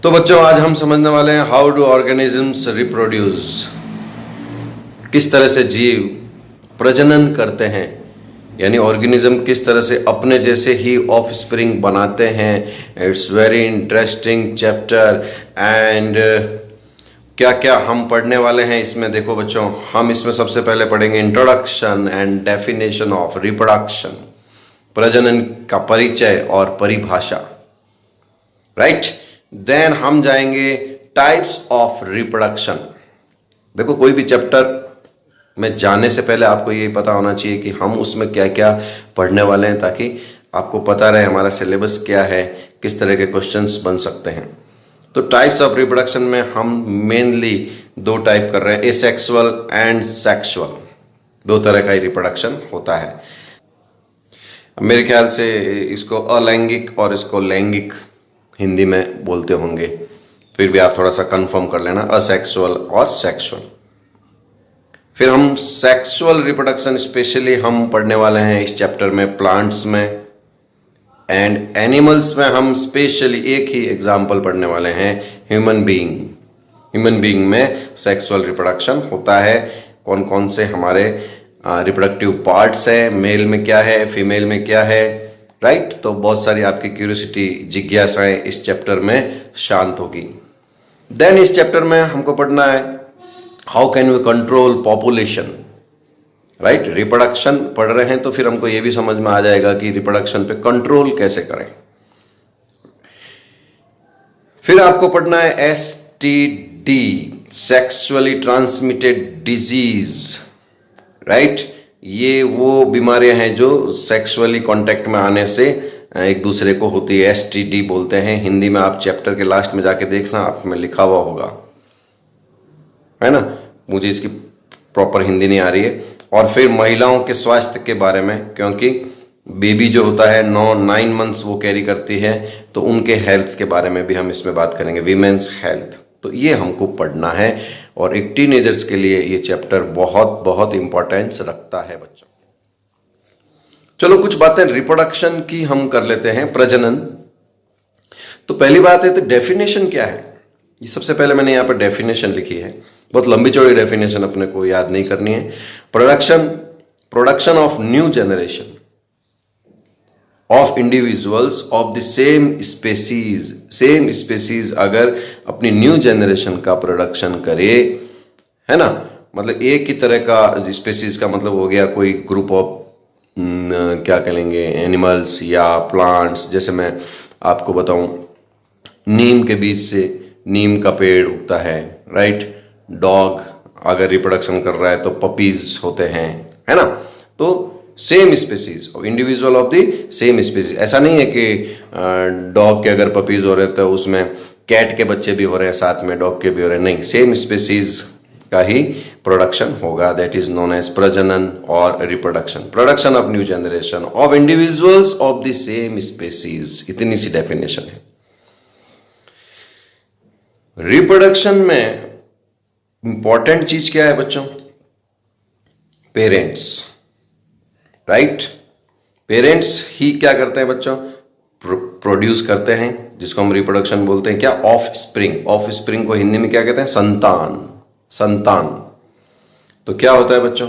तो बच्चों आज हम समझने वाले हैं हाउ डू ऑर्गेनिजम्स रिप्रोड्यूस। किस तरह से जीव प्रजनन करते हैं, यानी ऑर्गेनिज्म किस तरह से अपने जैसे ही ऑफस्प्रिंग बनाते हैं। It's very interesting chapter and क्या क्या हम पढ़ने वाले हैं इसमें। देखो बच्चों, हम इसमें सबसे पहले पढ़ेंगे introduction and definition of reproduction, प्रजनन का परिचय और परिभाषा, राइट। देन हम जाएंगे टाइप्स ऑफ रिप्रोडक्शन। देखो, कोई भी चैप्टर में जाने से पहले आपको ये पता होना चाहिए कि हम उसमें क्या क्या पढ़ने वाले हैं, ताकि आपको पता रहे हमारा सिलेबस क्या है, किस तरह के क्वेश्चंस बन सकते हैं। तो टाइप्स ऑफ रिप्रोडक्शन में हम मेनली दो टाइप कर रहे हैं, एसेक्सुअल एंड सेक्सुअल। दो तरह का ही रिप्रोडक्शन होता है। मेरे ख्याल से इसको अलैंगिक और इसको लैंगिक हिंदी में बोलते होंगे, फिर भी आप थोड़ा सा कंफर्म कर लेना, असेक्सुअल और सेक्सुअल। फिर हम सेक्सुअल रिप्रोडक्शन स्पेशली हम पढ़ने वाले हैं इस चैप्टर में, प्लांट्स में एंड एनिमल्स में हम स्पेशली एक ही एग्जाम्पल पढ़ने वाले हैं, ह्यूमन बीइंग। ह्यूमन बीइंग में सेक्सुअल रिप्रोडक्शन होता है। कौन कौन से हमारे रिप्रोडक्टिव पार्ट्स हैं, मेल में क्या है, फीमेल में क्या है, राइट। तो बहुत सारी आपकी क्यूरियोसिटी, जिज्ञासाएं इस चैप्टर में शांत होगी। देन इस चैप्टर में हमको पढ़ना है how can we control population, right. Reproduction पढ़ रहे हैं तो फिर हमको ये भी समझ में आ जाएगा कि रिप्रोडक्शन पे कंट्रोल कैसे करें। फिर आपको पढ़ना है STD, sexually transmitted disease, right. ये वो बीमारियां हैं जो सेक्सुअली कांटेक्ट में आने से एक दूसरे को होती है, एसटीडी बोलते हैं। हिंदी में आप चैप्टर के लास्ट में जाके देखना, आप में लिखा हुआ होगा, है ना। मुझे इसकी प्रॉपर हिंदी नहीं आ रही है। और फिर महिलाओं के स्वास्थ्य के बारे में, क्योंकि बेबी जो होता है 9 मंथ्स वो कैरी करती है, तो उनके हेल्थ के बारे में भी हम इसमें बात करेंगे, वीमेंस हेल्थ। तो ये हमको पढ़ना है और एक टीनेजर्स के लिए ये चैप्टर बहुत बहुत इंपॉर्टेंस रखता है बच्चों। चलो कुछ बातें रिप्रोडक्शन की हम कर लेते हैं, प्रजनन। तो पहली बात है, तो डेफिनेशन क्या है। ये सबसे पहले मैंने यहाँ पर डेफिनेशन लिखी है, बहुत लंबी चौड़ी डेफिनेशन अपने को याद नहीं करनी है। Production of new generation of individuals of the same species अगर अपनी न्यू जनरेशन का प्रोडक्शन करे, है ना, मतलब एक ही तरह का स्पेसीज का मतलब हो गया कोई ग्रुप ऑफ क्या कहेंगे, एनिमल्स या प्लांट्स। जैसे मैं आपको बताऊं, नीम के बीज से नीम का पेड़ उगता है, राइट। डॉग अगर रिप्रोडक्शन कर रहा है तो पपीज होते हैं, है ना। तो same species, individual of the same species. ऐसा नहीं है कि डॉग के अगर पपीज हो रहे हैं तो उसमें कैट के बच्चे भी हो रहे हैं, साथ में डॉग के भी हो रहे हैं, नहीं, सेम स्पेसीज का ही प्रोडक्शन होगा। दैट इज नोन एज प्रजनन और reproduction, production of new generation of individuals of the same species. इतनी सी डेफिनेशन है। रिप्रोडक्शन में इंपॉर्टेंट चीज क्या है बच्चों, पेरेंट्स, राइट। पेरेंट्स ही क्या करते हैं बच्चों, प्रोड्यूस करते हैं, जिसको हम रिप्रोडक्शन बोलते हैं। क्या, ऑफ स्प्रिंग। ऑफ स्प्रिंग को हिंदी में क्या कहते हैं, संतान। तो क्या होता है बच्चों,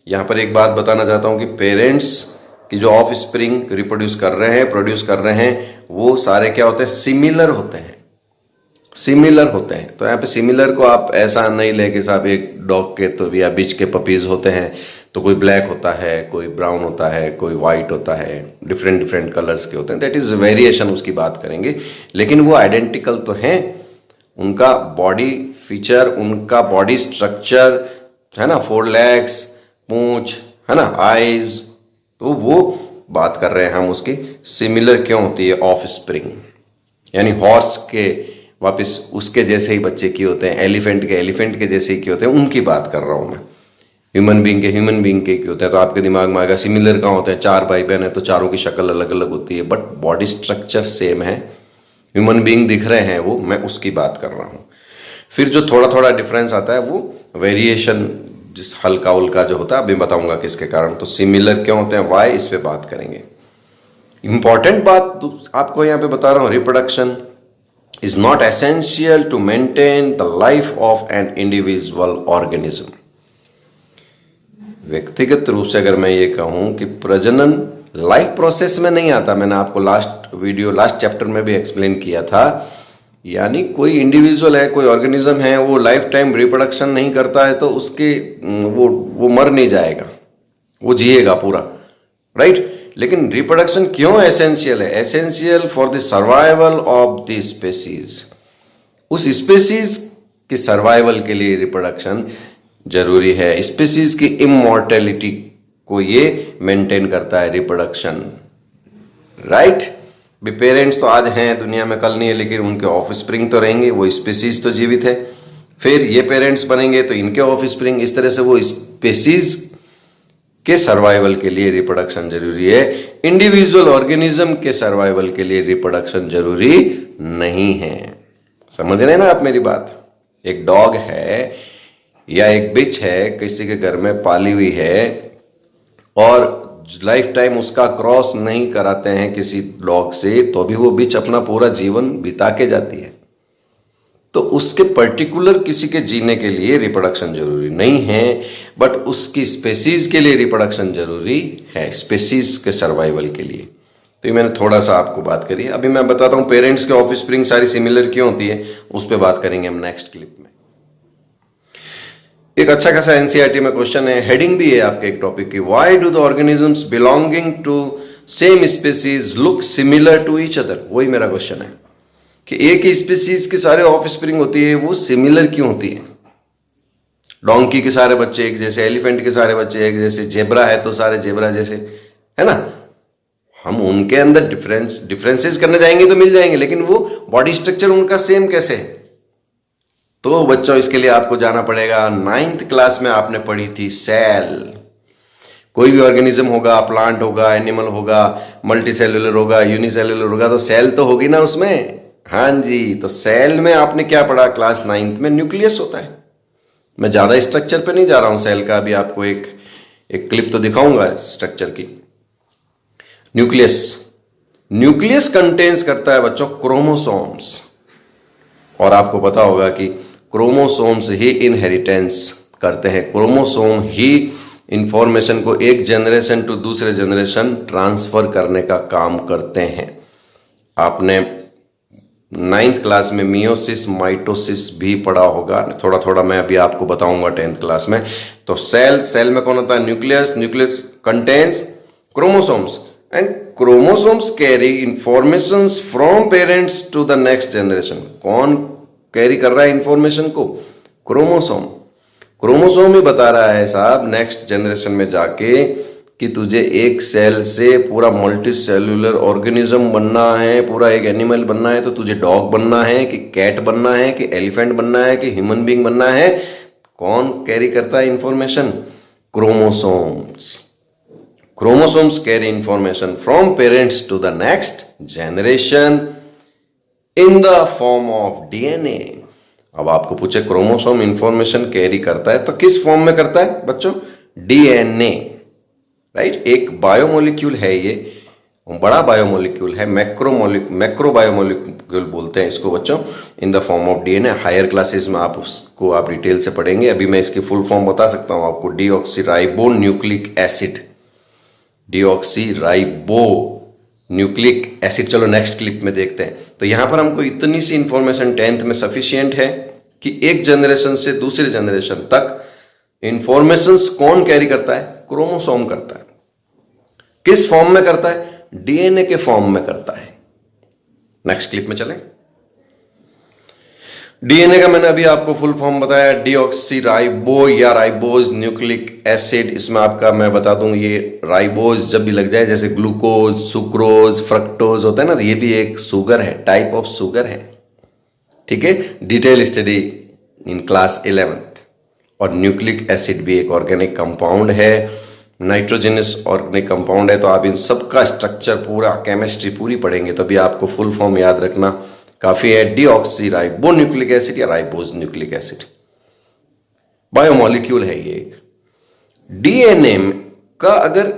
यहां पर एक बात बताना चाहता हूं कि पेरेंट्स की जो ऑफ स्प्रिंग रिप्रोड्यूस कर रहे हैं, प्रोड्यूस कर रहे हैं, वो सारे क्या होते हैं, सिमिलर होते हैं। तो यहाँ पे सिमिलर को आप ऐसा नहीं लेके साहब एक डॉग के तो या बीच के पपीज होते हैं तो कोई ब्लैक होता है, कोई ब्राउन होता है, कोई वाइट होता है, डिफरेंट कलर्स के होते हैं। दैट इज वेरिएशन, उसकी बात करेंगे, लेकिन वो आइडेंटिकल तो हैं। उनका बॉडी फीचर, उनका बॉडी स्ट्रक्चर, है ना, 4 legs, पूंछ, है ना, आईज, तो वो बात कर रहे हैं हम उसकी। सिमिलर क्यों होती है, ऑफ स्प्रिंग, यानी हॉर्स के वापस उसके जैसे ही बच्चे की होते हैं, एलिफेंट के जैसे ही की होते हैं, उनकी बात कर रहा हूं मैं। ह्यूमन बीइंग के होते हैं, तो आपके दिमाग में आएगा सिमिलर कहाँ होते हैं, 4 भाई बहन है तो चारों की शक्ल अलग अलग होती है, बट बॉडी स्ट्रक्चर सेम है। ह्यूमन बीइंग दिख रहे हैं वो, मैं उसकी बात कर रहा हूँ। फिर जो थोड़ा थोड़ा डिफरेंस आता है वो वेरिएशन, जिस हल्का उल्का जो होता है, अभी बताऊंगा किसके कारण। तो सिमिलर क्यों होते हैं, वाई, इस पे बात करेंगे। इंपॉर्टेंट बात आपको यहाँ पे बता रहा हूँ, reproduction is not essential to maintain the life of an individual organism. व्यक्तिगत रूप से अगर मैं ये कहूं कि प्रजनन लाइफ प्रोसेस में नहीं आता, मैंने आपको लास्ट चैप्टर में भी एक्सप्लेन किया था, यानी कोई इंडिविजुअल है, कोई ऑर्गेनिज्म है, वो लाइफ टाइम रिप्रोडक्शन नहीं करता है तो उसके वो मर नहीं जाएगा, वो जिएगा पूरा, राइट? लेकिन रिप्रोडक्शन क्यों एसेंशियल है? Essential for the survival of the species. उस स्पेसीज के सर्वाइवल के लिए रिप्रोडक्शन जरूरी है। स्पेसीज की इमॉर्टेलिटी को ये मेंटेन करता है रिप्रोडक्शन, राइट? भी पेरेंट्स तो आज हैं दुनिया में, कल नहीं है, लेकिन उनके ऑफस्प्रिंग तो रहेंगे, वो स्पेसीज तो जीवित है। फिर ये पेरेंट्स बनेंगे तो इनके ऑफस्प्रिंग, इस तरह से वो स्पेसीज के सर्वाइवल के लिए रिप्रोडक्शन जरूरी है। इंडिविजुअल ऑर्गेनिज्म के सर्वाइवल के लिए रिप्रोडक्शन जरूरी नहीं है। समझ रहे हैं ना आप मेरी बात? एक डॉग है या एक बिच है, किसी के घर में पाली हुई है, और लाइफ टाइम उसका क्रॉस नहीं कराते हैं किसी डॉग से, तो भी वो बिच अपना पूरा जीवन बिता के जाती है। तो उसके पर्टिकुलर किसी के जीने के लिए रिप्रोडक्शन जरूरी नहीं है, बट उसकी स्पेसीज के लिए रिप्रोडक्शन जरूरी है, स्पेसीज के सर्वाइवल के लिए। तो ये मैंने थोड़ा सा आपको बात करी। अभी मैं बताता हूं पेरेंट्स के ऑफस्प्रिंग सारी सिमिलर क्यों होती है, उस पर बात करेंगे हम नेक्स्ट क्लिप में। एक अच्छा खासा एनसीईआरटी में क्वेश्चन है, हेडिंग भी है आपके एक टॉपिक की, why do the organisms belonging to same species look similar to each other. वही मेरा क्वेश्चन है कि एक ही स्पीसीज के सारे ऑफस्प्रिंग होती है, वो सिमिलर क्यों होती है? डोंकी के सारे बच्चे एक जैसे, एलिफेंट के सारे बच्चे एक जैसे, जेब्रा है तो सारे जेब्रा जैसे, है ना? हम उनके अंदर डिफरेंसेस करने जाएंगे तो मिल जाएंगे, लेकिन वो बॉडी स्ट्रक्चर उनका सेम कैसे है? तो बच्चों इसके लिए आपको जाना पड़ेगा, 9th क्लास में आपने पढ़ी थी सेल। कोई भी ऑर्गेनिज्म होगा, प्लांट होगा, एनिमल होगा, मल्टीसेलुलर होगा, यूनिसेलुलर होगा, तो सेल तो होगी ना उसमें। हाँ जी, तो सेल में आपने क्या पढ़ा क्लास 9th में? न्यूक्लियस होता है। मैं ज्यादा स्ट्रक्चर पे नहीं जा रहा हूं सेल का, अभी आपको एक क्लिप तो दिखाऊंगा स्ट्रक्चर की। न्यूक्लियस कंटेन्स करता है बच्चों क्रोमोसोम्स, और आपको पता होगा कि क्रोमोसोम्स ही इनहेरिटेंस करते हैं। क्रोमोसोम ही इंफॉर्मेशन को एक जनरेशन टू दूसरे जनरेशन ट्रांसफर करने का काम करते हैं। आपने 9th क्लास में मियोसिस माइटोसिस भी पढ़ा होगा, थोड़ा थोड़ा मैं अभी आपको बताऊंगा 10th क्लास में। तो सेल में कौन होता है? Nucleus contains chromosomes, and chromosomes carry informations from parents to the next generation. कौन कैरी कर रहा है इंफॉर्मेशन को? क्रोमोसोम ही बता रहा है साहब नेक्स्ट जनरेशन में जाके कि तुझे एक सेल से पूरा मल्टी सेलुलर ऑर्गेनिज्म बनना है, पूरा एक एनिमल बनना है, तो तुझे डॉग बनना है कि कैट बनना है कि एलिफेंट बनना है कि ह्यूमन बीइंग बनना है। कौन कैरी करता है information? Chromosomes carry information from parents to the next generation in the form of DNA. अब आपको पूछे क्रोमोसोम इंफॉर्मेशन कैरी करता है तो किस फॉर्म में करता है बच्चों? DNA, right? एक बायोमोलिक्यूल है, ये बड़ा बायोमोलिक्यूल है, मैक्रो बायोमोलिक्यूल बोलते हैं इसको बच्चों, in the form of DNA. Higher classes में आप उसको आप डिटेल से पढ़ेंगे, अभी मैं इसकी फुल फॉर्म बता सकता हूं आपको, deoxyribo nucleic acid. Deoxyribo nucleic acid. चलो नेक्स्ट क्लिप में देखते हैं। तो यहां पर हमको इतनी सी इंफॉर्मेशन 10th में सफिशिएंट है कि एक जनरेशन से दूसरे जनरेशन तक इंफॉर्मेशंस कौन कैरी करता है? क्रोमोसोम करता है। किस फॉर्म में करता है? डीएनए के फॉर्म में करता है। नेक्स्ट क्लिप में चलें। डीएनए का मैंने अभी आपको फुल फॉर्म बताया, डीऑक्सीराइबो या राइबोज न्यूक्लिक एसिड। इसमें आपका मैं बता दूं, ये राइबोज जब भी लग जाए, जैसे ग्लूकोज, सुक्रोज, फ्रक्टोज होता है ना, तो ये भी एक शुगर है, टाइप ऑफ शुगर है, ठीक है? Detail study in class 11th। और न्यूक्लिक एसिड भी एक ऑर्गेनिक कंपाउंड है, नाइट्रोजनस ऑर्गेनिक कंपाउंड है। तो आप इन सबका स्ट्रक्चर पूरा, केमिस्ट्री पूरी पढ़ेंगे, तभी आपको फुल फॉर्म याद रखना काफी है। डीऑक्सीराइबो न्यूक्लिक एसिड या राइबोज न्यूक्लिक एसिड बायोमोलिक्यूल है ये एक। डीएनए का अगर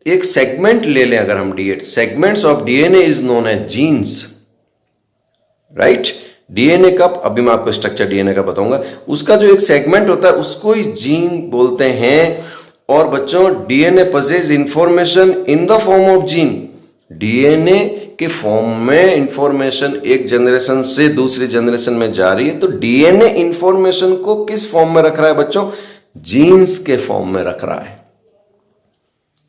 एक सेगमेंट ले लें, अगर हम segments of DNA is known as genes, right? DNA का, अभी मैं आपको स्ट्रक्चर डीएनए का बताऊंगा, उसका जो एक सेगमेंट होता है उसको ही जीन बोलते हैं। और बच्चों DNA पजेज information in the form of gene, DNA के फॉर्म में इंफॉर्मेशन एक जनरेशन से दूसरी जनरेशन में जा रही है, तो डीएनए इंफॉर्मेशन को किस फॉर्म में रख रहा है बच्चों? जीन्स के फॉर्म में रख रहा है।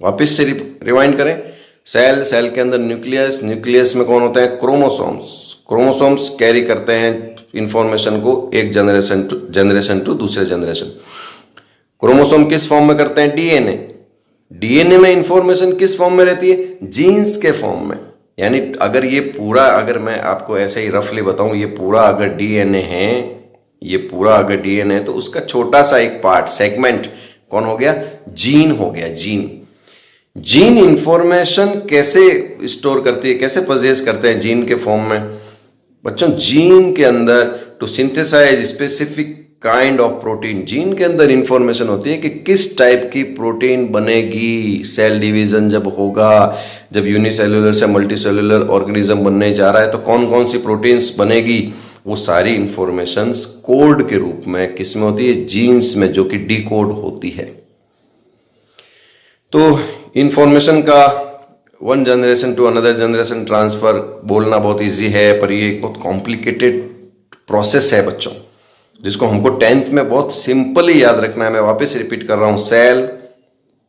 वापस से रिवाइंड करें, सेल, सेल के अंदर न्यूक्लियस, न्यूक्लियस में कौन होते हैं? क्रोमोसोम्स, क्रोमोसोम्स कैरी करते हैं इंफॉर्मेशन को एक जनरेशन टू दूसरे जनरेशन। क्रोमोसोम किस फॉर्म में करते हैं? डीएनए, डीएनए में इंफॉर्मेशन किस फॉर्म में रहती है? जीन्स के फॉर्म में। यानी अगर ये पूरा, अगर मैं आपको ऐसे ही रफली बताऊं, ये पूरा अगर डीएनए है, ये पूरा अगर डीएनए है, तो उसका छोटा सा एक पार्ट, सेगमेंट कौन हो गया? जीन हो गया। जीन, जीन इंफॉर्मेशन कैसे स्टोर करती है, कैसे पजेस करते हैं जीन के फॉर्म में? बच्चों जीन के अंदर to synthesize specific kind of protein, gene के अंदर इंफॉर्मेशन होती है कि किस टाइप की प्रोटीन बनेगी। सेल डिवीजन जब होगा, जब यूनिसेल्युलर से मल्टीसेल्युलर ऑर्गेनिज्म बनने जा रहा है, तो कौन कौन सी प्रोटीन्स बनेगी, वो सारी इंफॉर्मेशंस कोड के रूप में किस में होती है? जीन्स में, जो कि डिकोड होती है। तो इंफॉर्मेशन का one generation to another generation transfer बोलना बहुत इजी है, पर ये एक बहुत कॉम्प्लिकेटेड प्रोसेस है बच्चों, जिसको हमको 10th में बहुत सिंपली याद रखना है। मैं वापस रिपीट कर रहा हूं, सेल,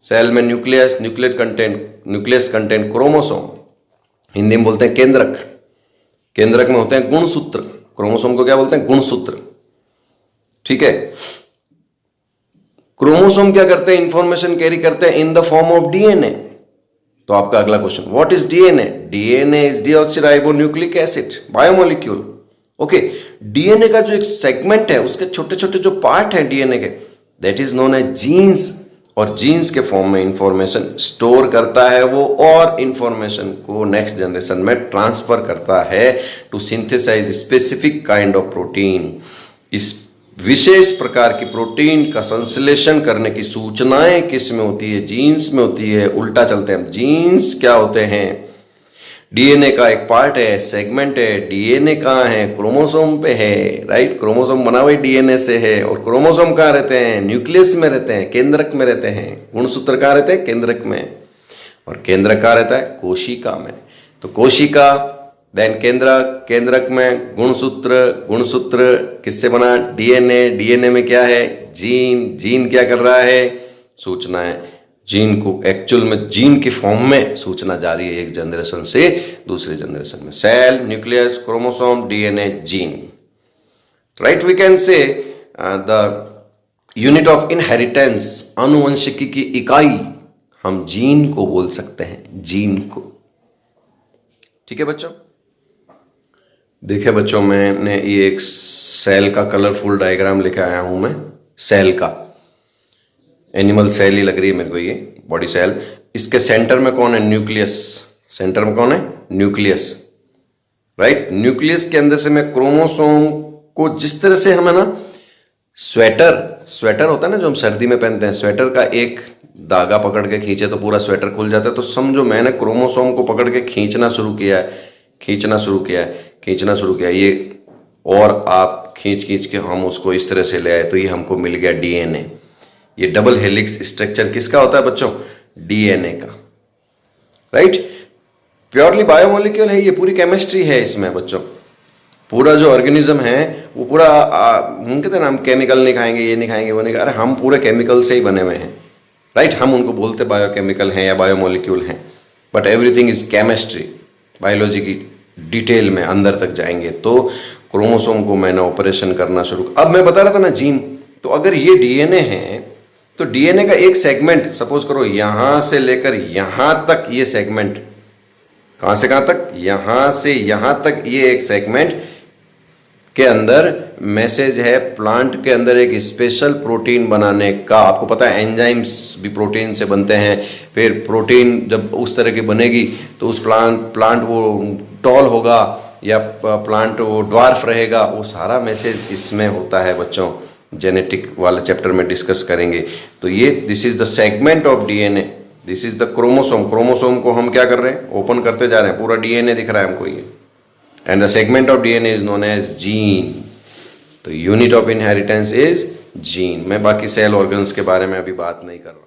सेल में nucleus, nucleus content chromosome, Hindi में बोलते हैं केंद्रक, केंद्रक में होते हैं गुणसूत्र, क्रोमोसोम को क्या बोलते हैं? गुणसूत्र। ठीक है, क्रोमोसोम क्या करते हैं? इंफॉर्मेशन कैरी करते हैं इन द फॉर्म ऑफ डीएनए। तो आपका अगला question, what is DNA? DNA is deoxyribonucleic acid biomolecule. Okay, DNA का जो एक सेगमेंट है, उसके छोटे छोटे जो पार्ट हैं डीएनए के, that is known as genes. और जीन्स के फॉर्म में इंफॉर्मेशन स्टोर करता है वो, और इंफॉर्मेशन को नेक्स्ट जनरेशन में ट्रांसफर करता है to synthesize specific kind of protein. इस विशेष प्रकार की प्रोटीन का संश्लेषण करने की सूचनाएं किस में होती है? जीन्स में होती है। उल्टा चलते हैं, जीन्स क्या होते हैं? डीएनए का एक पार्ट है, सेगमेंट है। डीएनए कहाँ है? क्रोमोसोम पे है, राइट? क्रोमोसोम बना हुआ डीएनए से है। और क्रोमोसोम कहाँ रहते हैं? न्यूक्लियस में रहते हैं, केंद्रक में रहते हैं। गुणसूत्र कहाँ रहते हैं? केंद्रक में। और केंद्रक कहाँ रहता है? कोशिका में। तो कोशिका, देन केंद्रक, केंद्रक में गुणसूत्र, गुणसूत्र किससे बना? डीएनए, डीएनए में क्या है? जीन, जीन क्या कर रहा है? सूचनाएं, जीन को एक्चुअल में जीन की फॉर्म में सूचना जा रही है एक जनरेशन से दूसरे जनरेशन में। Cell, nucleus, chromosome, DNA, gene, right? We can say the unit of inheritance, आनुवंशिकी की इकाई हम जीन को बोल सकते हैं, जीन को। ठीक है बच्चों, देखिए बच्चों, मैंने ये एक सेल का कलरफुल डायग्राम लेके आया हूं मैं, सेल का। एनिमल सेल ही लग रही है मेरे को ये, बॉडी सेल। इसके सेंटर में कौन है? न्यूक्लियस। सेंटर में कौन है? Nucleus, right? न्यूक्लियस के अंदर से मैं क्रोमोसोम को, जिस तरह से हमें ना स्वेटर होता है ना जो हम सर्दी में पहनते हैं, स्वेटर का एक धागा पकड़ के खींचे तो पूरा स्वेटर खुल जाता है। तो समझो मैंने क्रोमोसोम को पकड़ के खींचना शुरू किया है ये, और आप खींच के हम उसको इस तरह से ले आए, तो ये हमको मिल गया डीएनए। ये डबल हेलिक्स स्ट्रक्चर किसका होता है बच्चों? डीएनए का, राइट? प्योरली बायोमोलिक्यूल है ये, पूरी केमिस्ट्री है इसमें बच्चों। पूरा जो ऑर्गेनिज्म है वो पूरा, हम कहते हैं ना हम केमिकल नहीं खाएंगे, ये नहीं खाएंगे, वो नहीं खाएंगे। अरे हम पूरे केमिकल से ही बने हुए हैं, राइट? हम उनको बोलते बायोकेमिकल हैं या बायोमोलिक्यूल हैं, but everything is chemistry. Biology की डिटेल में अंदर तक जाएंगे तो क्रोमोसोम को मैंने ऑपरेशन करना शुरू। अब मैं बता रहा था ना जीन, तो अगर ये डीएनए है तो डीएनए का एक सेगमेंट, सपोज करो यहां से लेकर यहां तक, ये सेगमेंट कहां से कहां तक? यहां से यहां तक, ये एक सेगमेंट के अंदर मैसेज है प्लांट के अंदर एक स्पेशल प्रोटीन बनाने का। आपको पता है एंजाइम्स भी प्रोटीन से बनते हैं। फिर प्रोटीन जब उस तरह की बनेगी तो उस प्लांट वो टॉल होगा या प्लांट वो ड्वार्फ रहेगा, वो सारा मैसेज इसमें होता है बच्चों। जेनेटिक वाला चैप्टर में डिस्कस करेंगे। तो ये this is the segment of DNA, this is the chromosome. Chromosome को हम क्या कर रहे हैं? ओपन करते जा रहे हैं, पूरा डीएनए दिख रहा है हमको ये, and the segment of DNA is known as gene. तो unit of inheritance is gene. मैं बाकी सेल ऑर्गन्स के बारे में अभी बात नहीं कर रहा हूं।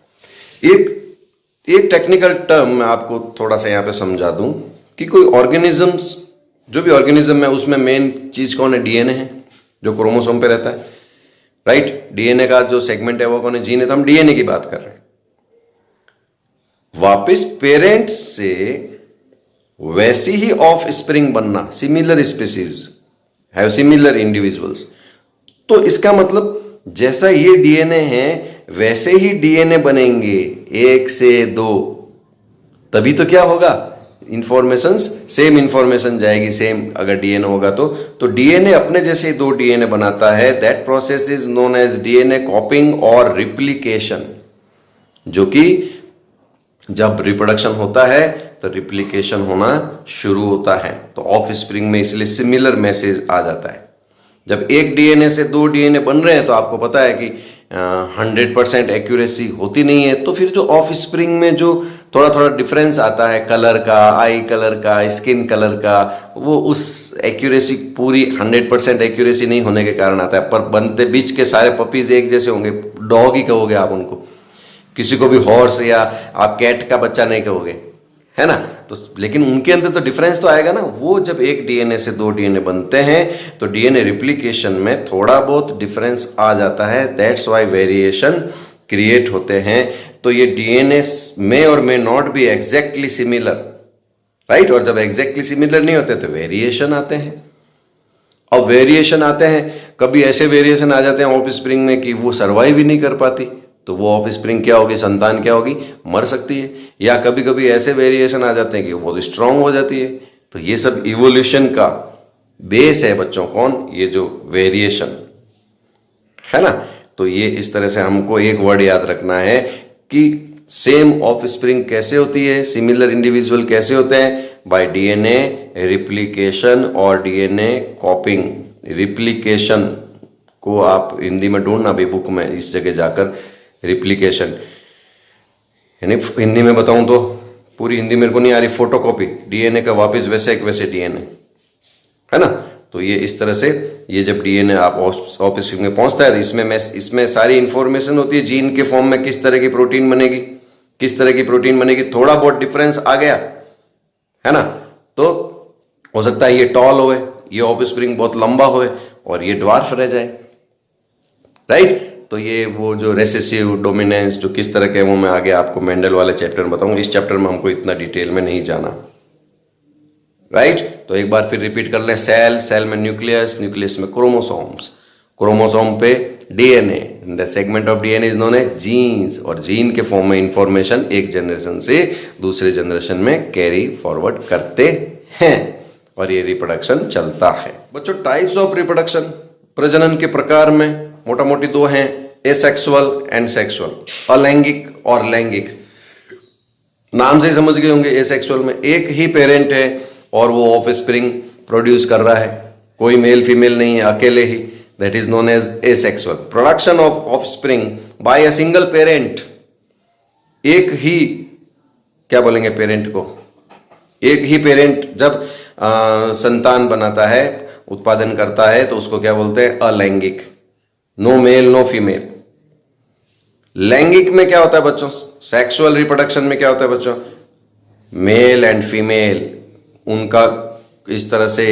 एक टेक्निकल टर्म मैं आपको थोड़ा सा यहां पे समझा दूं कि कोई ऑर्गेनिजम्स, जो भी ऑर्गेनिज्म है उसमें मेन चीज कौन है? डीएनए है, जो क्रोमोसोम पे रहता है, राइट। डीएनए का जो सेगमेंट है वो कौन है? जीन है। तो हम डीएनए की बात कर रहे हैं। वापिस पेरेंट्स से वैसी ही ऑफ स्प्रिंग बनना, similar species have similar individuals. तो इसका मतलब जैसा ये डीएनए है वैसे ही डीएनए बनेंगे, 1 से 2। तभी तो क्या होगा? इंफॉर्मेशन, सेम इंफॉर्मेशन जाएगी, सेम अगर डीएनए होगा तो डीएनए अपने जैसे 2 डीएनए बनाता है। That process is known as DNA copying और रिप्लिकेशन, जो कि जब रिप्रोडक्शन होता है तो रिप्लिकेशन होना शुरू होता है। तो ऑफ स्प्रिंग में इसलिए सिमिलर मैसेज आ जाता है। जब एक डीएनए से 2 डीएनए बन रहे हैं तो आपको पता है कि 100% एक्यूरेसी होती नहीं है। तो फिर जो ऑफ स्प्रिंग में जो थोड़ा थोड़ा डिफरेंस आता है, कलर का, आई कलर का, स्किन कलर का, वो उस एक्यूरेसी पूरी 100% एक्यूरेसी नहीं होने के कारण आता है। पर बनते बीच के सारे पपीज एक जैसे होंगे। डॉग ही कहोगे आप उनको, किसी को भी हॉर्स या आप कैट का बच्चा नहीं कहोगे, है ना। तो लेकिन उनके अंदर तो डिफरेंस तो आएगा ना। वो जब एक डीएनए से 2 डीएनए बनते हैं तो डीएनए रिप्लिकेशन में थोड़ा बहुत डिफरेंस आ जाता है। दैट्स वाई वेरिएशन क्रिएट होते हैं। तो ये डीएनए में और may not be exactly similar, right. और जब एग्जैक्टली सिमिलर नहीं होते तो वेरिएशन आते हैं। अब वेरिएशन आते हैं, कभी ऐसे वेरिएशन आ जाते हैं ऑफ स्प्रिंग में कि वो सर्वाइव ही नहीं कर पाती। तो वो ऑफ स्प्रिंग क्या होगी? संतान क्या होगी? मर सकती है। या कभी कभी ऐसे वेरिएशन आ जाते हैं कि वो बहुत स्ट्रांग हो जाती है। तो ये सब इवोल्यूशन का बेस है बच्चों। कौन? ये जो वेरिएशन है ना। तो ये इस तरह से हमको एक वर्ड याद रखना है कि सेम ऑफ स्प्रिंग कैसे होती है, सिमिलर इंडिविजुअल कैसे होते हैं? बाय डीएनए रिप्लिकेशन और डीएनए कॉपिंग। रिप्लिकेशन को आप हिंदी में ढूंढना भी बुक में, इस जगह जाकर रिप्लिकेशन, यानी हिंदी में बताऊं तो पूरी हिंदी मेरे को नहीं आ रही, फोटोकॉपी डीएनए का वापस वैसे एक वैसे डीएनए, है ना। तो ये इस तरह से ये जब डीएनए आप ऑफ स्प्रिंग में पहुंचता है तो इसमें सारी इंफॉर्मेशन होती है। जीन के फॉर्म में किस तरह की प्रोटीन बनेगी, किस तरह की प्रोटीन बनेगी। थोड़ा बहुत डिफरेंस आ गया, है ना, तो हो सकता है ये टॉल होए, ये ऑफ स्प्रिंग बहुत लंबा होए और ये ड्वार्फ रह जाए, राइट। तो ये वो जो रेसेसिव डोमिनेंस जो किस तरह के, वो मैं आगे आपको मेंडल वाले चैप्टर में बताऊंगा। इस चैप्टर में हमको इतना डिटेल में नहीं जाना, राइट। तो एक बार फिर रिपीट कर लें। सेल, सेल में न्यूक्लियस, न्यूक्लियस में क्रोमोसोम्स, क्रोमोसोम पे DNA, the segment of DNA is known as genes. और जीन के फॉर्म में इंफॉर्मेशन एक जनरेशन से दूसरे जनरेशन में कैरी फॉरवर्ड करते हैं और ये रिप्रोडक्शन चलता है। बच्चों, टाइप्स ऑफ रिप्रोडक्शन, प्रजनन के प्रकार में मोटा मोटी 2 हैं, एसेक्सुअल एंड सेक्सुअल, अलैंगिक और लैंगिक। नाम से ही समझ गए होंगे। एसेक्सुअल में एक ही पेरेंट है और वो ऑफ स्प्रिंग प्रोड्यूस कर रहा है, कोई मेल फीमेल नहीं है, अकेले ही। That is known as asexual. Production of offspring by a single parent, एक ही, क्या बोलेंगे पेरेंट को, एक ही पेरेंट जब संतान बनाता है, उत्पादन करता है, तो उसको क्या बोलते हैं? अलैंगिक। No male no female. लैंगिक में क्या होता है बच्चों? सेक्सुअल रिप्रोडक्शन में क्या होता है बच्चों? मेल एंड फीमेल, उनका इस तरह से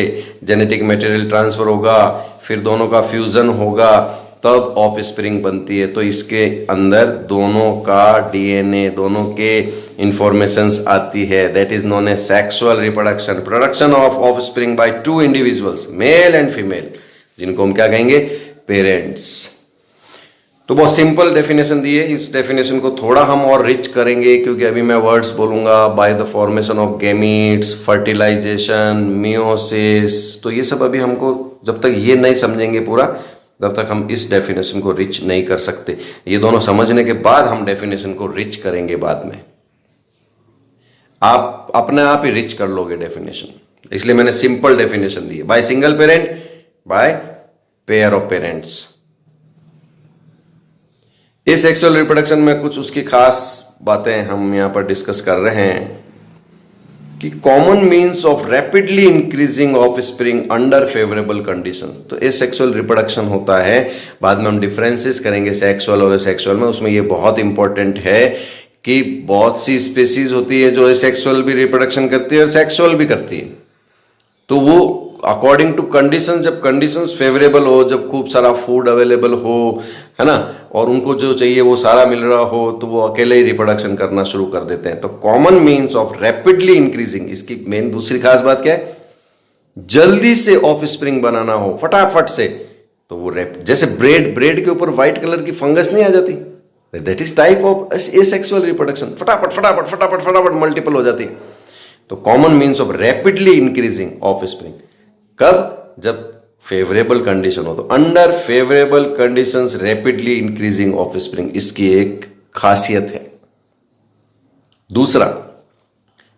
जेनेटिक मटेरियल ट्रांसफर होगा, फिर दोनों का फ्यूजन होगा, तब ऑफ स्प्रिंग बनती है। तो इसके अंदर दोनों का डीएनए, दोनों के इंफॉर्मेशंस आती है। That is known as sexual reproduction. Production of offspring by 2 individuals, male and female, जिनको हम क्या कहेंगे? पेरेंट्स। तो बहुत सिंपल डेफिनेशन दी है। इस डेफिनेशन को थोड़ा हम और रिच करेंगे, क्योंकि अभी मैं वर्ड्स बोलूंगा, by the formation of gametes, fertilisation, meiosis. तो ये सब अभी हमको, जब तक ये नहीं समझेंगे पूरा, तब तक हम इस डेफिनेशन को रिच नहीं कर सकते। ये दोनों समझने के बाद हम डेफिनेशन को रिच करेंगे बाद में। आप अपने आप ही रिच कर लोगे डेफिनेशन, इसलिए मैंने सिंपल डेफिनेशन दी है। By single parent, by pair of parents. इस सेक्सुअल रिप्रोडक्शन में कुछ उसकी खास बातें हम यहां पर डिस्कस कर रहे हैं। कि common means of rapidly increasing offspring under favourable condition. तो एसेक्सुअल रिप्रोडक्शन होता है, बाद में हम डिफरेंसेस करेंगे सेक्सुअल और एसेक्सुअल में, उसमें ये बहुत इंपॉर्टेंट है कि बहुत सी स्पीसीज होती है जो एसेक्सुअल भी रिप्रोडक्शन करती है और सेक्सुअल भी करती है। तो वो अकॉर्डिंग टू कंडीशन, जब कंडीशंस फेवरेबल हो, जब खूब सारा फूड अवेलेबल हो, है ना, और उनको जो चाहिए वो सारा मिल रहा हो, तो वो अकेले ही रिप्रोडक्शन करना शुरू कर देते हैं। तो common means of rapidly increasing, इसकी मेन दूसरी खास बात क्या है, जल्दी से ऑफ स्प्रिंग बनाना हो फटाफट से, तो वो जैसे ब्रेड के ऊपर व्हाइट कलर की फंगस नहीं आ जाती, that is type of asexual reproduction, फटाफट फटाफट फटाफट फटाफट मल्टीपल हो जाती है। तो common means of rapidly increasing offspring कब, जब फेवरेबल कंडीशन हो। तो under favourable conditions rapidly increasing offspring, इसकी एक खासियत है। दूसरा,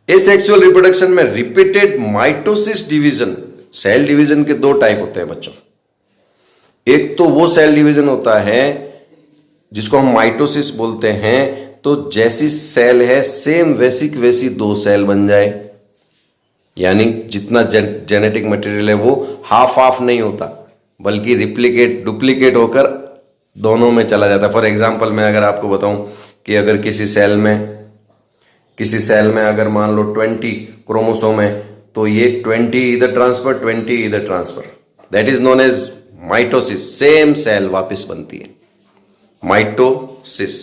एसेक्सुअल रिप्रोडक्शन में repeated mitosis division, cell division के दो टाइप होते हैं बच्चों। एक तो वो सेल डिवीजन होता है जिसको हम माइटोसिस बोलते हैं, तो जैसी सेल है सेम वैसी दो सेल बन जाए, यानी जितना जेनेटिक मटेरियल है वो हाफ हाफ नहीं होता, बल्कि डुप्लीकेट होकर दोनों में चला जाता है। फॉर एग्जांपल मैं अगर आपको बताऊं कि अगर किसी सेल में अगर मान लो 20 क्रोमोसोम है, तो ये 20 इधर ट्रांसफर 20 इधर transfer, that is known as mitosis. Same cell वापस बनती है, mitosis,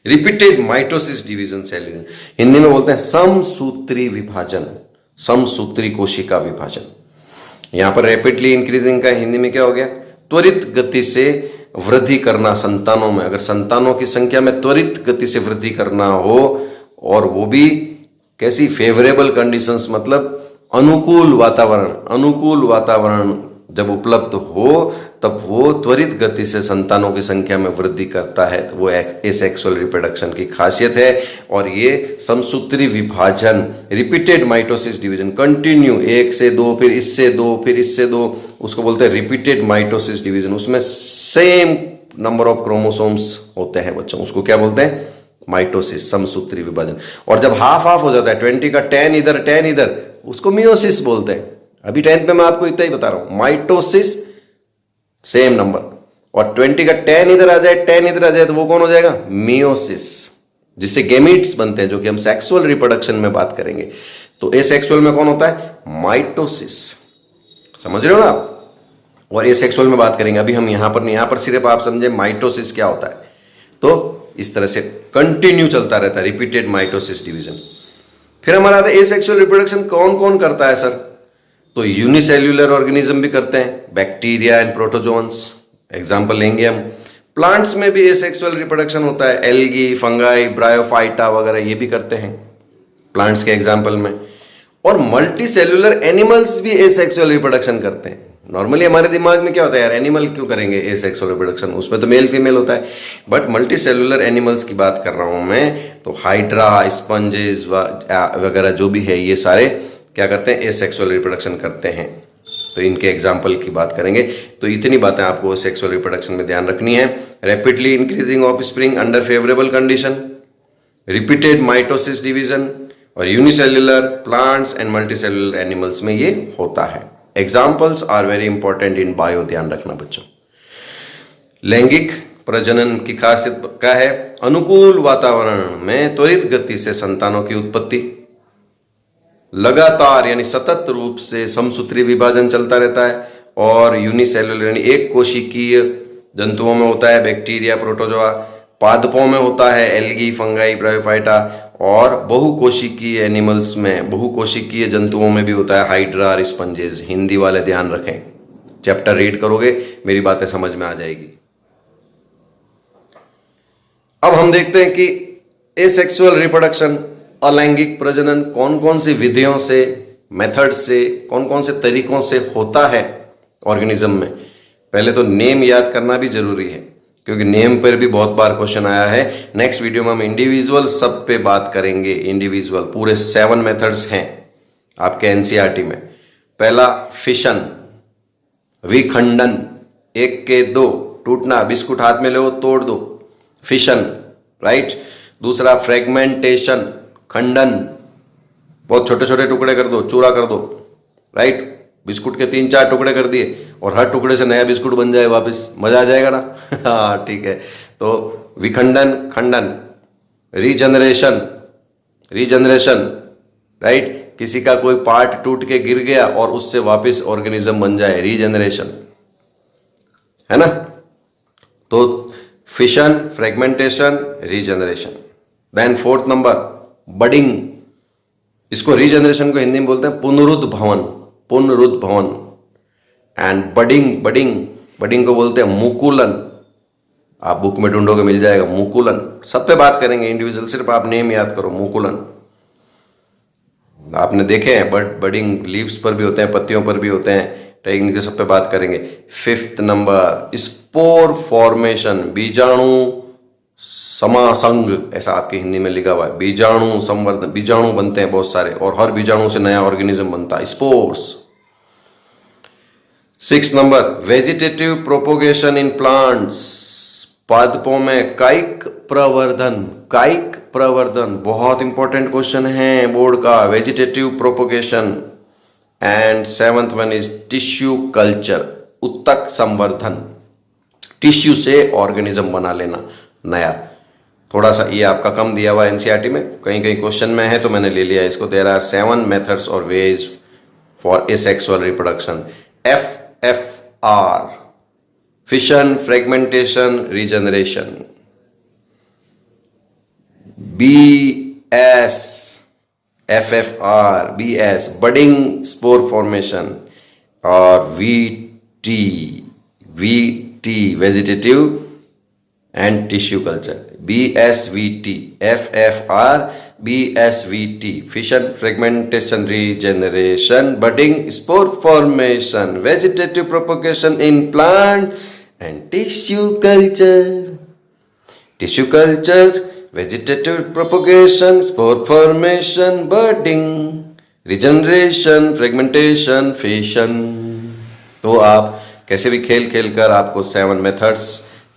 repeated mitosis division cell. Hindi में बोलते हैं समसूत्री विभाजन, समसूत्री कोशिका विभाजन। यहां पर रैपिडली इंक्रीजिंग का हिंदी में क्या हो गया, त्वरित गति से वृद्धि करना संतानों में। अगर संतानों की संख्या में त्वरित गति से वृद्धि करना हो, और वो भी कैसी, फेवरेबल कंडीशंस, मतलब अनुकूल वातावरण जब उपलब्ध हो, तब वो त्वरित गति से संतानों की संख्या में वृद्धि करता है। तो वो एसेक्सुअल रिप्रोडक्शन की खासियत है। और ये समसूत्री विभाजन, रिपीटेड माइटोसिस डिवीजन, कंटिन्यू, 1 से 2 फिर इससे 2 फिर इससे 2, उसको बोलते हैं रिपीटेड माइटोसिस डिवीजन। उसमें सेम नंबर ऑफ क्रोमोसोम्स होते हैं बच्चों, उसको क्या बोलते हैं, माइटोसिस, समसूत्री विभाजन। और जब हाफ हाफ हो जाता है, 20 का 10 इधर, उसको मियोसिस बोलते हैं। अभी 10th में मैं आपको इतना ही बता रहा हूं, माइटोसिस सेम नंबर, और 20 का 10 इधर आ जाए तो वो कौन हो जाएगा, मियोसिस, जिससे गेमीट्स बनते हैं, जो कि हम सेक्सुअल रिप्रोडक्शन में बात करेंगे। तो एसेक्सुअल में कौन होता है, माइटोसिस, समझ रहे हो ना आप। और एसेक्सुअल में बात करेंगे, अभी हम यहां पर सिर्फ आप समझे माइटोसिस क्या होता है। तो इस तरह से कंटिन्यू चलता रहता है, रिपीटेड माइटोसिस डिवीजन। फिर हमारा आता है एसेक्सुअल रिप्रोडक्शन कौन कौन करता है सर, तो यूनिसेल्युलर ऑर्गेनिज्म भी करते हैं, बैक्टीरिया एंड प्रोटोजोन्स, एग्जांपल लेंगे हम। प्लांट्स में भी एसेक्सुअल रिप्रोडक्शन होता है, एल्गी, फंगाई, ब्रायोफाइटा वगैरह ये भी करते हैं प्लांट्स के एग्जांपल में। और मल्टी सेल्युलर एनिमल्स भी एसेक्सुअल रिप्रोडक्शन करते हैं। नॉर्मली हमारे दिमाग में क्या होता है, यार एनिमल क्यों करेंगे एसेक्सुअल रिप्रोडक्शन, उसमें तो मेल फीमेल होता है। बट मल्टी सेल्युलर एनिमल्स की बात कर रहा हूं मैं, तो हाइड्रा, स्पंजेस वगैरह जो भी है, ये सारे क्या करते हैं, एसेक्सुअल रिप्रोडक्शन करते हैं। तो इनके एग्जाम्पल की बात करेंगे। तो इतनी बातें आपको सेक्सुअल रिप्रोडक्शन में ध्यान रखनी है। Rapidly increasing offspring under favourable condition, repeated mitosis division, और unicellular plants and multicellular animals में ये होता है। Examples are very important in bio, ध्यान रखना बच्चों। लैंगिक प्रजनन की खासियत क्या है, अनुकूल वातावरण में त्वरित गति से संतानों की उत्पत्ति, लगातार यानी सतत रूप से समसूत्री विभाजन चलता रहता है, और यूनिसेल्युलर यानी एक कोशिकीय जंतुओं में होता है, बैक्टीरिया, प्रोटोजोआ, पादपों में होता है, एल्गी, फंगाई, ब्रायोफाइटा, और बहुकोशिकीय एनिमल्स में, बहुकोशिकीय जंतुओं में भी होता है, हाइड्रा और स्पंजेस। हिंदी वाले ध्यान रखें, चैप्टर रीड करोगे मेरी बातें समझ में आ जाएगी। अब हम देखते हैं कि एसेक्सुअल रिप्रोडक्शन, अलैंगिक प्रजनन, कौन कौन सी विधियों से, मेथड से, कौन कौन से तरीकों से होता है ऑर्गेनिज्म में। पहले तो नेम याद करना भी जरूरी है, क्योंकि नेम पर भी बहुत बार क्वेश्चन आया है। नेक्स्ट वीडियो में हम इंडिविजुअल सब पे बात करेंगे, इंडिविजुअल पूरे 7 मेथड्स हैं आपके एनसीईआरटी में। पहला फिशन, विखंडन, 1 के 2, टूटना, बिस्कुट हाथ में लो तोड़ दो, फिशन, राइट। दूसरा फ्रेगमेंटेशन, खंडन, बहुत छोटे छोटे टुकड़े कर दो, चूरा कर दो, राइट। बिस्कुट के 3-4 टुकड़े कर दिए और हर टुकड़े से नया बिस्कुट बन जाए वापस, मजा आ जाएगा ना। हाँ ठीक है। तो विखंडन, खंडन, रीजनरेशन, रीजनरेशन, राइट। किसी का कोई पार्ट टूट के गिर गया और उससे वापस ऑर्गेनिज्म बन जाए, रीजनरेशन, है ना। तो fission, fragmentation, regeneration. Then 4th number budding. इसको रीजनरेशन को हिंदी में बोलते हैं पुनरुद्भवन, पुनरुद्भवन। एंड बडिंग, बडिंग को बोलते हैं मुकुलन। आप बुक में ढूंढोगे मिल जाएगा, मुकुलन। सब पे बात करेंगे इंडिविजुअल, सिर्फ आप नेम याद करो, मुकुलन। आपने देखे हैं बडिंग लीव्स पर भी होते हैं, पत्तियों पर भी होते हैं, टेक्निक के सब पे बात करेंगे। 5th नंबर स्पोर फॉर्मेशन, बीजाणु समासंग, ऐसा आपके हिंदी में लिखा हुआ है। बीजाणु संवर्धन, बीजाणु बनते हैं बहुत सारे और हर बीजाणु से नया ऑर्गेनिज्म बनता है, spores. 6th number vegetative propagation in plants, पादपों में कायिक प्रवर्धन, कायिक प्रवर्धन बहुत इंपॉर्टेंट क्वेश्चन है बोर्ड का, vegetative propagation. And 7th one is tissue culture, उत्तक संवर्धन, टिश्यू से ऑर्गेनिज्म बना लेना नया। थोड़ा सा ये आपका कम दिया हुआ एनसीईआरटी में, कहीं कहीं क्वेश्चन में है तो मैंने ले लिया इसको। देयर आर 7 मेथड्स और ways for asexual reproduction. FFR, fission, fragmentation, regeneration. BS, FFR, BS, budding, spore formation. और VT, vegetative and tissue culture. BSVT, FFR, BSVT, fission, fragmentation, regeneration, budding, spore formation, vegetative propagation in plant, and tissue culture. Tissue culture, vegetative propagation, spore formation, budding, regeneration, fragmentation, fission. तो आप कैसे भी खेल खेल कर आपको 7 methods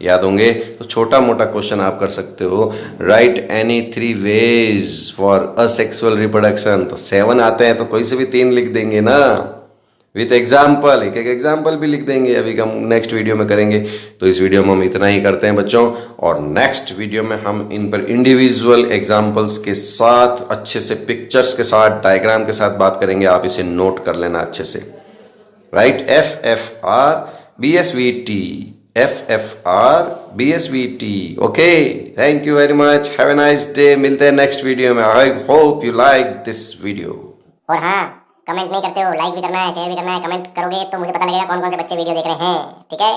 याद होंगे। तो छोटा मोटा क्वेश्चन आप कर सकते हो, right any 3 ways for asexual reproduction. तो 7 आते हैं तो कोई से भी 3 लिख देंगे ना, विथ एग्जाम्पल, एक एक एग्जाम्पल भी लिख देंगे। अभी हम नेक्स्ट वीडियो में करेंगे। तो इस वीडियो में हम इतना ही करते हैं बच्चों, और नेक्स्ट वीडियो में हम इन पर इंडिविजुअल एग्जाम्पल्स के साथ, अच्छे से पिक्चर्स के साथ, डायग्राम के साथ बात करेंगे। आप इसे नोट कर लेना अच्छे से, right. FFR, BSVT, FFR, BSVT। Okay, thank you very much, have a nice day. मिलते हैं नेक्स्ट वीडियो में। I hope you like this video. और हाँ, कमेंट नहीं करते हो, लाइक भी करना है, शेयर भी करना है। कमेंट करोगे तो मुझे पता लगेगा कौन कौन से बच्चे वीडियो देख रहे हैं, ठीक है।